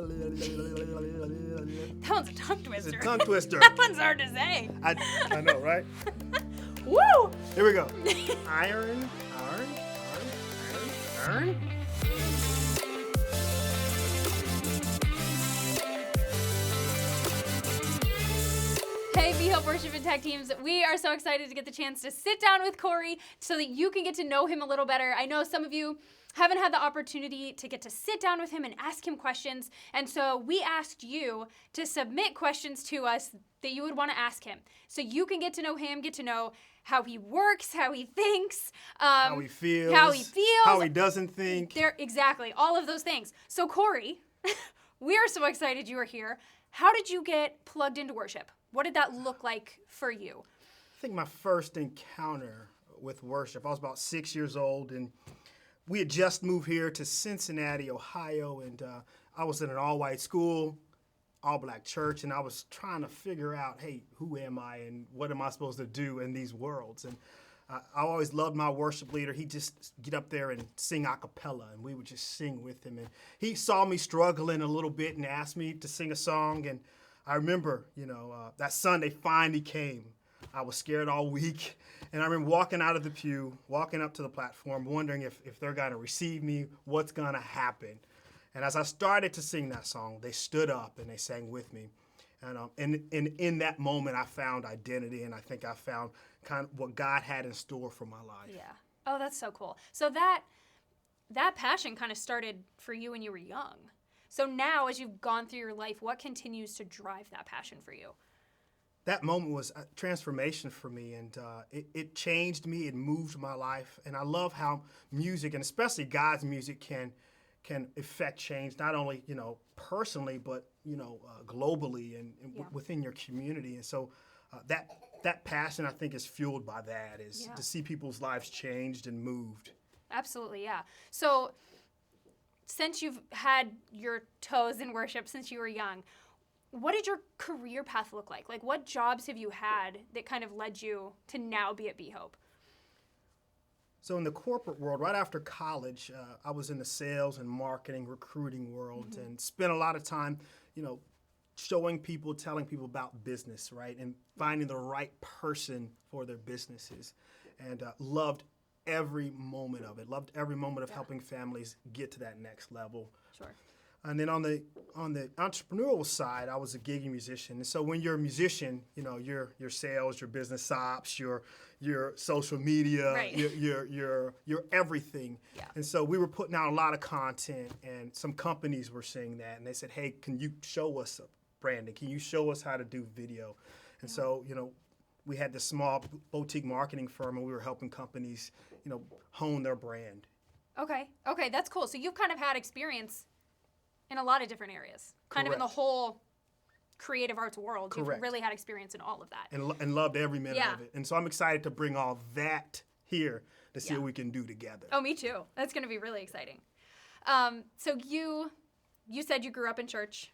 That one's a tongue twister. It's a tongue twister. That one's hard to say. I know, right? Woo! Here we go. Iron, iron, iron, iron. Hey, Be Hope Worship and Tech Teams. We are so excited to get the chance to sit down with Corey so that you can get to know him a little better. I know some of you haven't had the opportunity to get to sit down with him and ask him questions. And so we asked you to submit questions to us that you would want to ask him. So you can get to know him, get to know how he works, how he thinks, How he feels. How he doesn't think. Exactly, all of those things. So Corey, we are so excited you are here. How did you get plugged into worship? What did that look like for you? I think my first encounter with worship, I was about 6 years old, and we had just moved here to Cincinnati, Ohio, and I was in an all-white school, all-black church, and I was trying to figure out, hey, who am I and what am I supposed to do in these worlds? And I always loved my worship leader. He'd just get up there and sing a cappella, and we would just sing with him. And he saw me struggling a little bit and asked me to sing a song, and I remember, that Sunday finally came. I was scared all week, and I remember walking out of the pew, walking up to the platform, wondering if they're going to receive me, what's going to happen. And as I started to sing that song, they stood up and they sang with me. And in that moment, I found identity, and I think I found kind of what God had in store for my life. Yeah. Oh, that's so cool. So that passion kind of started for you when you were young. So now, as you've gone through your life, what continues to drive that passion for you? That moment was a transformation for me, and it changed me. It moved my life, and I love how music, and especially God's music, can affect change not only personally, but globally and within your community. And so that passion, I think, is fueled by that, is to see people's lives changed and moved. Absolutely, yeah. So since you've had your toes in worship since you were young, what did your career path look like? Like, what jobs have you had that kind of led you to now be at Be Hope? So in the corporate world, right after college, I was in the sales and marketing, recruiting world, and spent a lot of time, showing people, telling people about business, right, and finding the right person for their businesses, and loved every moment of it. Loved every moment of helping families get to that next level. Sure. And then on the entrepreneurial side, I was a gigging musician. And so when you're a musician, your sales, your business ops, your social media, right. your everything. Yeah. And so we were putting out a lot of content, and some companies were seeing that, and they said, "Hey, can you show us branding? Can you show us how to do video?" And so we had this small boutique marketing firm, and we were helping companies hone their brand. Okay, that's cool. So you've kind of had experience in a lot of different areas, kind of in the whole creative arts world. Correct. You've really had experience in all of that. And loved every minute of it. And so I'm excited to bring all that here to see what we can do together. Oh, me too. That's going to be really exciting. So you said you grew up in church,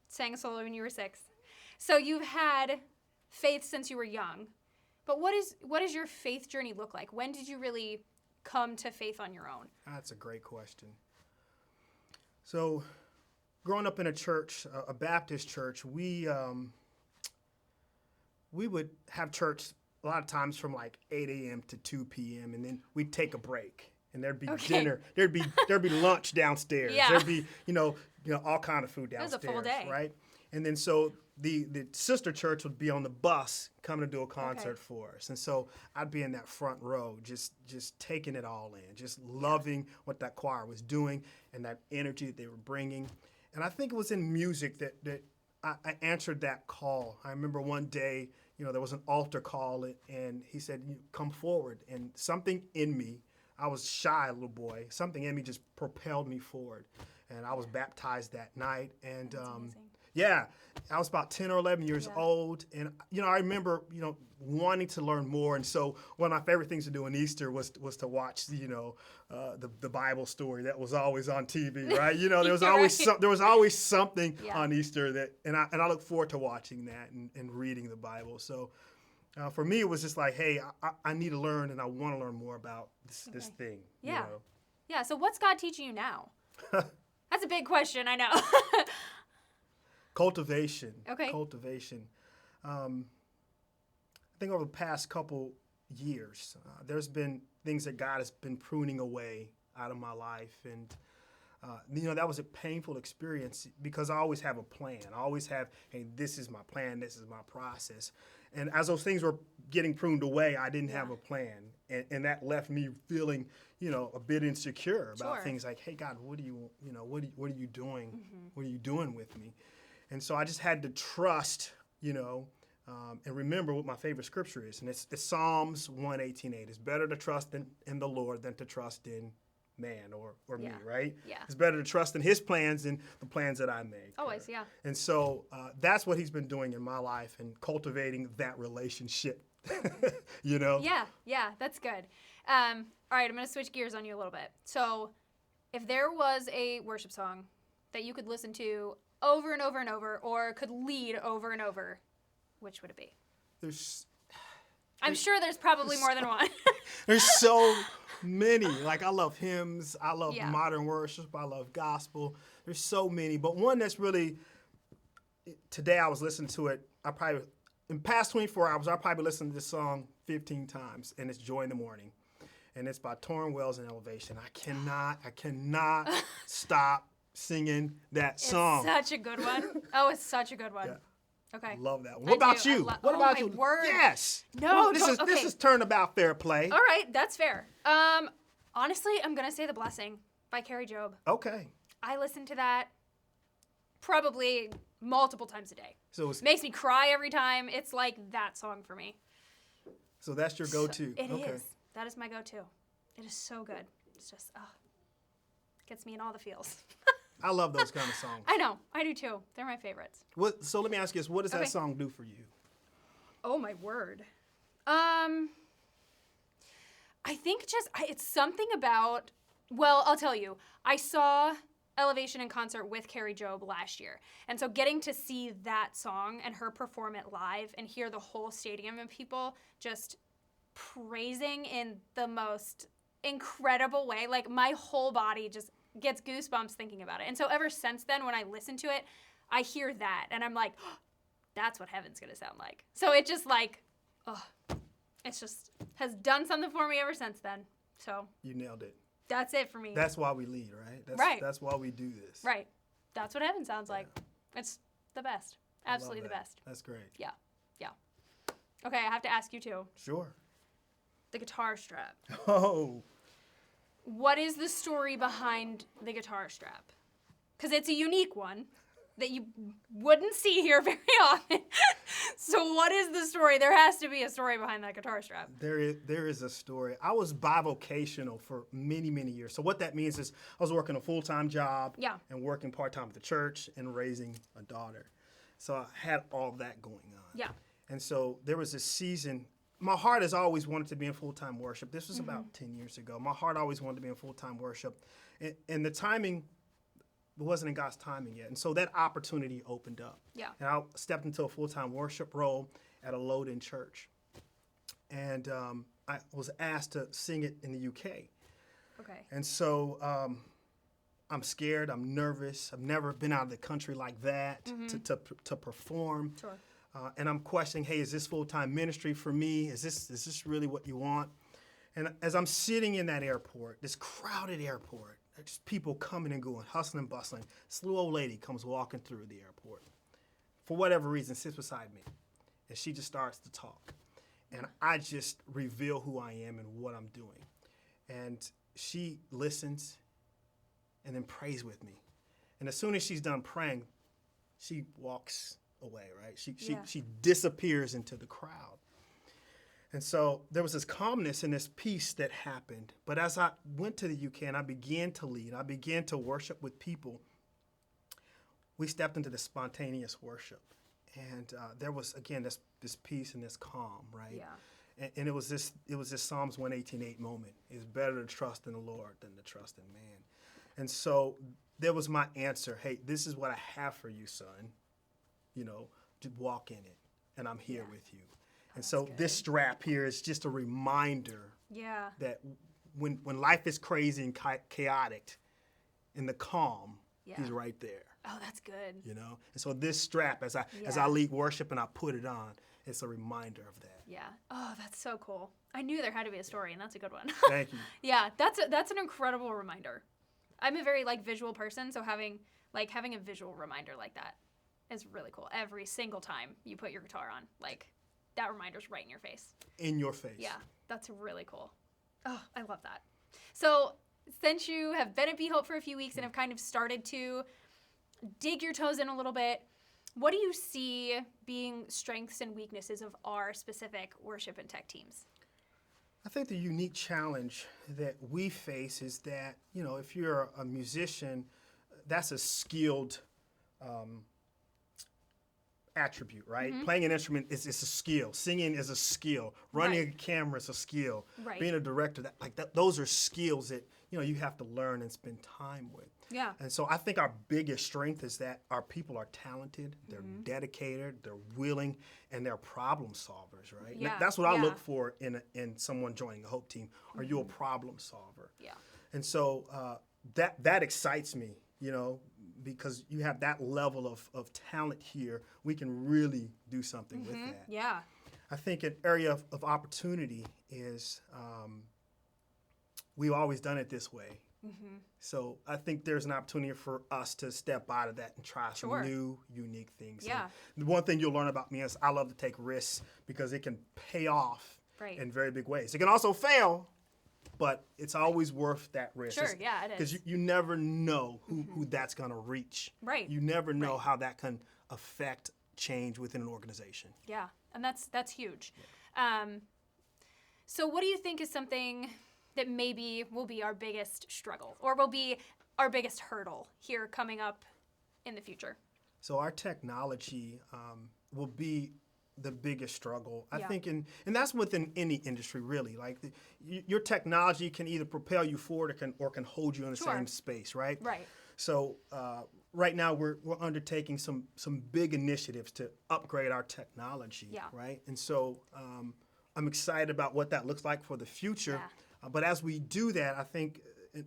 sang a solo when you were 6. So you've had faith since you were young. But what does your faith journey look like? When did you really come to faith on your own? That's a great question. So growing up in a church, a Baptist church, we would have church a lot of times from like 8 a.m. to 2 p.m. and then we'd take a break, and there'd be dinner, there'd be lunch downstairs, there'd be all kind of food downstairs. It was a full day, right? And then so the sister church would be on the bus coming to do a concert for us, and so I'd be in that front row, just taking it all in, just loving what that choir was doing and that energy that they were bringing. And I think it was in music that I answered that call. I remember one day, there was an altar call, and he said, "Come forward." And something in me, I was shy little boy, something in me just propelled me forward. And I was baptized that night. And I was about 10 or 11 years old. And, I remember, wanting to learn more. And so one of my favorite things to do on Easter was to watch, the Bible story that was always on TV, right? There was always there was always something on Easter and I look forward to watching that and reading the Bible. So for me, it was just like, hey, I need to learn, and I want to learn more about this thing. Yeah. Yeah. So what's God teaching you now? That's a big question, I know. Cultivation. Okay. Cultivation. I think over the past couple years, there's been things that God has been pruning away out of my life. And, that was a painful experience because I always have a plan. I always have, hey, this is my plan, this is my process. And as those things were getting pruned away, I didn't have a plan. And that left me feeling, a bit insecure about things like, hey, God, what are you doing? Mm-hmm. What are you doing with me? And so I just had to trust, and remember what my favorite scripture is. And it's Psalms 118:8. It's better to trust in the Lord than to trust in man or me, right? Yeah. It's better to trust in his plans than the plans that I make. Always, yeah. And so that's what he's been doing in my life and cultivating that relationship, Yeah, that's good. All right, I'm going to switch gears on you a little bit. So if there was a worship song that you could listen to over and over and over or could lead over and over, which would it be? I'm sure there's probably more than one. There's so many. Like, I love hymns. I love modern worship. I love gospel. There's so many. But one that's really, today I was listening to it. In past 24 hours, I probably listened to this song 15 times, and it's Joy in the Morning. And it's by Torrin Wells and Elevation. I cannot stop singing that song. It's such a good one. Oh, it's such a good one. Yeah. Okay. Love that one. What about you? What about you? Word. Yes. No. This is turnabout fair play. All right, that's fair. Honestly, I'm gonna say "The Blessing" by Carrie Job. Okay. I listen to that probably multiple times a day. So it makes me cry every time. It's like that song for me. So that's your go-to. It is. That is my go-to. It is so good. It's just gets me in all the feels. I love those kind of songs. I know. I do too. They're my favorites. So let me ask you this. What does that song do for you? Oh, my word. I think it's something about, well, I'll tell you. I saw Elevation in concert with Carrie Job last year. And so getting to see that song and her perform it live and hear the whole stadium of people just praising in the most incredible way, like my whole body just gets goosebumps thinking about it. And so ever since then, when I listen to it, I hear that and I'm like, oh, that's what heaven's gonna sound like. So it just it's just has done something for me ever since then. So you nailed it. That's it for me. That's why we lead, right? Right. That's why we do this. Right. That's what heaven sounds like. It's the best. Absolutely the best. That's great. Yeah. Okay, I have to ask you too. Sure. The guitar strap. Oh. What is the story behind the guitar strap? Because it's a unique one that you wouldn't see here very often. So what is the story? There has to be a story behind that guitar strap. There is a story. I was bivocational for many, many years. So what that means is I was working a full-time job and working part-time at the church and raising a daughter. So I had all that going on. Yeah. And so there was this season. My heart has always wanted to be in full-time worship. This was about 10 years ago. My heart always wanted to be in full-time worship. And the timing wasn't in God's timing yet. And so that opportunity opened up. Yeah. And I stepped into a full-time worship role at a Loden church. And I was asked to sing it in the UK. Okay. And so I'm scared. I'm nervous. I've never been out of the country like that to perform. Sure. And I'm questioning, hey, is this full-time ministry for me? Is this really what you want? And as I'm sitting in that airport, this crowded airport, there's people coming and going, hustling and bustling. This little old lady comes walking through the airport. For whatever reason, sits beside me. And she just starts to talk. And I just reveal who I am and what I'm doing. And she listens and then prays with me. And as soon as she's done praying, she walks away, right? She disappears into the crowd. And so there was this calmness and this peace that happened. But as I went to the UK and I began to lead, I began to worship with people, we stepped into this spontaneous worship. And there was, again, this peace and this calm, right? Yeah. And it was this Psalms 118:8 moment. It's better to trust in the Lord than to trust in man. And so there was my answer. Hey, this is what I have for you, son. To walk in it. And I'm here with you. And so this strap here is just a reminder that when life is crazy and chaotic, in the calm, Yeah. He's right there. Oh, that's good. You know, and so this strap, as I Yeah. lead worship and I put it on, it's a reminder of that. Yeah. Oh, that's so cool. I knew there had to be a story, and that's a good one. Thank you. Yeah, that's an incredible reminder. I'm a very visual person, so having a visual reminder like that is really cool. Every single time you put your guitar on, that reminder's right in your face. In your face. Yeah, that's really cool. Oh, I love that. So, since you have been at Be Hope for a few weeks and have kind of started to dig your toes in a little bit, what do you see being strengths and weaknesses of our specific worship and tech teams? I think the unique challenge that we face is that, if you're a musician, that's a skilled attribute, right? Mm-hmm. Playing an instrument is a skill. Singing is a skill. Running a camera is a skill. Right. Being a director, those are skills that, you have to learn and spend time with. Yeah. And so I think our biggest strength is that our people are talented, they're dedicated, they're willing, and they're problem solvers, right? Yeah. That's what I look for in someone joining a Hope team. Are you a problem solver? Yeah. And so that excites me, because you have that level of talent here. We can really do something with that. Yeah. I think an area of opportunity is we've always done it this way. So I think there's an opportunity for us to step out of that and try some new, unique things. Yeah. And the one thing you'll learn about me is I love to take risks because it can pay off in very big ways. It can also fail, but it's always worth that risk. Sure, yeah, it is. Because you never know who that's going to reach. Right. You never know how that can affect change within an organization. Yeah, and that's huge. So what do you think is something that maybe will be our biggest struggle or will be our biggest hurdle here coming up in the future? So our technology will be the biggest struggle, I Yeah. think, and that's within any industry, really. Your technology can either propel you forward or can hold you in the same space, right? Right. So right now we're undertaking some big initiatives to upgrade our technology, right? And so I'm excited about what that looks like for the future. Yeah. But as we do that, I think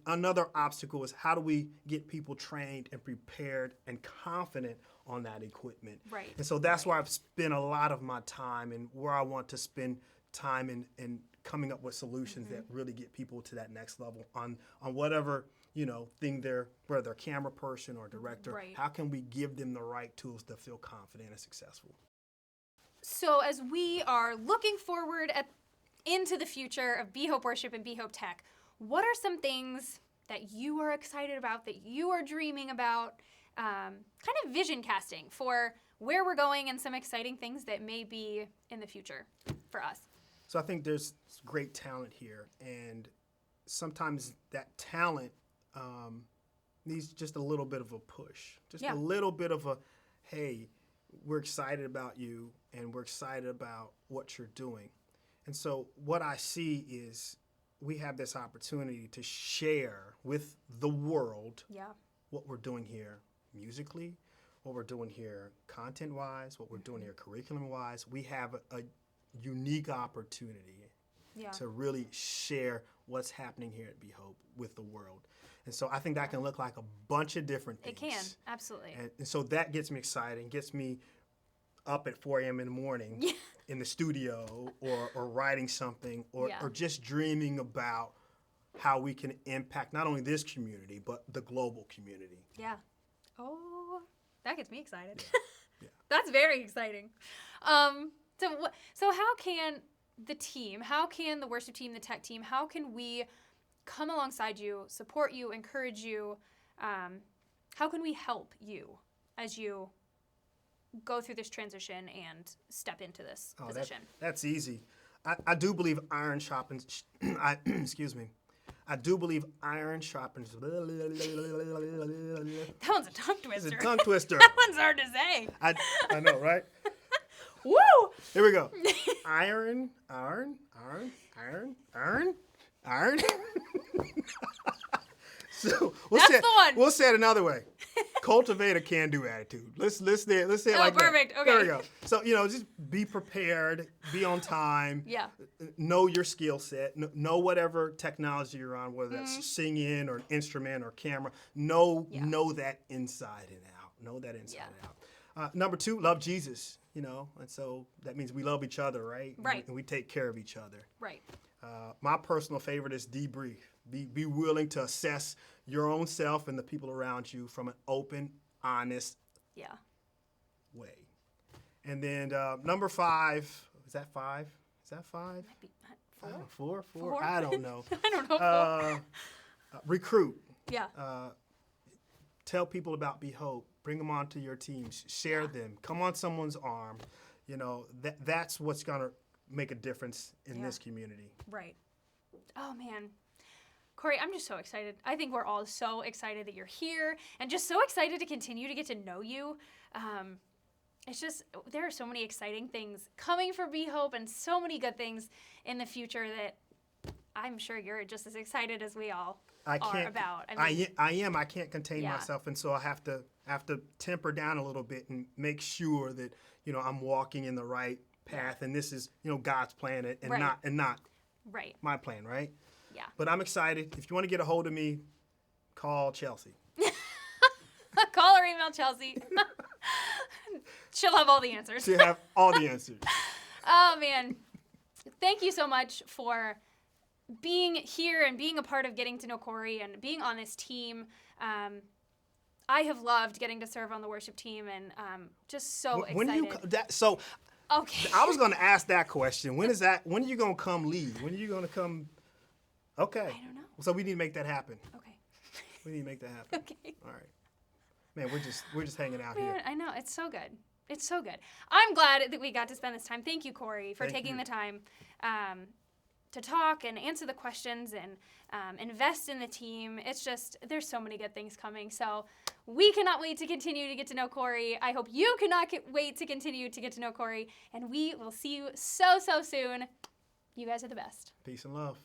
another obstacle is how do we get people trained and prepared and confident on that equipment. Right. And so that's where I've spent a lot of my time and where I want to spend time in coming up with solutions that really get people to that next level on whatever, thing whether they're a camera person or director. Right. How can we give them the right tools to feel confident and successful? So as we are looking forward into the future of Be Hope Worship and Be Hope Tech, what are some things that you are excited about, that you are dreaming about, kind of vision casting for where we're going and some exciting things that may be in the future for us? So I think there's great talent here, and sometimes that talent needs just a little bit of a push, just a little bit of a, hey, we're excited about you, and we're excited about what you're doing. And so what I see is we have this opportunity to share with the world what we're doing here musically, what we're doing here content-wise, what we're doing here curriculum-wise. We have a unique opportunity to really share what's happening here at Be Hope with the world. And so I think that can look like a bunch of different things. It can, absolutely. And so that gets me excited, gets me up at 4 a.m. in the morning in the studio or writing something or just dreaming about how we can impact not only this community, but the global community. Yeah. Oh, that gets me excited. That's very exciting. So how can the team, how can the worship team, the tech team, how can we come alongside you, support you, encourage you? How can we help you as you go through this transition and step into this position? That's easy. I do believe iron sharpens. Excuse me. I do believe iron sharpens. That one's a tongue twister. It's a tongue twister. That one's hard to say. I know, right? Woo! Here we go. Iron. So That's the one. We'll say it another way. cultivate a can-do attitude. Let's say it Oh, like perfect. that. Okay. There we go. So just be prepared, be on time. Yeah. Know your skill set. Know whatever technology you're on, whether Mm-hmm. that's singing or an instrument or camera. Know that inside and out. Know that inside and out. Number 2, love Jesus. And so that means we love each other, right? Right. And we take care of each other. Right. My personal favorite is debrief. Be willing to assess your own self and the people around you from an open, honest Yeah. way. And then number 5, is that 5? Is that 5? Might be I don't know, 4. 4? I don't know. I don't know. Recruit. Yeah. Tell people about Be Hope. Bring them onto your teams. Share them. Come on someone's arm. That's what's going to make a difference in this community. Right. Oh, man. Corey, I'm just so excited. I think we're all so excited that you're here and just so excited to continue to get to know you. It's just, there are so many exciting things coming for Be Hope and so many good things in the future that I'm sure you're just as excited as we all are about. I am. I can't contain Yeah. myself, and so I have to temper down a little bit and make sure that I'm walking in the right path, and this is God's plan and Right. not Right. my plan, right? Yeah. But I'm excited. If you want to get a hold of me, call Chelsea. Call or email Chelsea. She'll have all the answers. She'll have all the answers. Oh, man. Thank you so much for being here and being a part of getting to know Corey and being on this team. I have loved getting to serve on the worship team and just so excited. When do you so Okay. I was going to ask that question. When are you going to come lead? When are you going to come? Okay. I don't know. So we need to make that happen. Okay. We need to make that happen. Okay. All right. Man, we're just hanging out Man, here. I know. It's so good. It's so good. I'm glad that we got to spend this time. Thank you, Corey, for Thank taking you. the time to talk and answer the questions and invest in the team. It's just, there's so many good things coming. So we cannot wait to continue to get to know Corey. I hope you cannot wait to continue to get to know Corey. And we will see you so, so soon. You guys are the best. Peace and love.